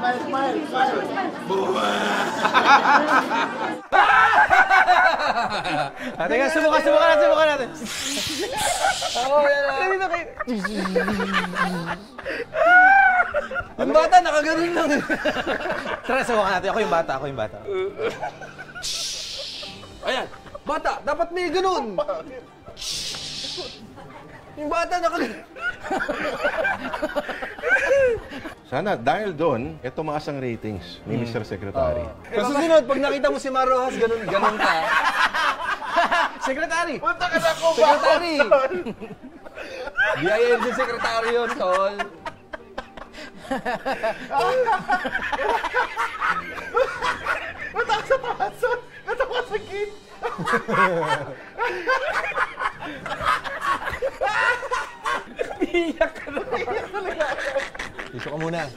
Smile. Teka, subukan natin. Oo, yan na. Dito kayo. Yung bata, nakaganon lang. Tara, subukan natin. Ako yung bata. Ayan, bata, dapat may ganun. Yung bata, nakaganon. Sana dahil doon, tumaas ang ratings ni Mr. Secretary. Sa susunod, pag nakita mo si Marojas, ganun ka. Secretary! Punta ka na ko ba? Secretary! BIL din secretary yun, tol. Matakas sa pason! Natakas sa gate! Iyak ka na. Iso ka muna.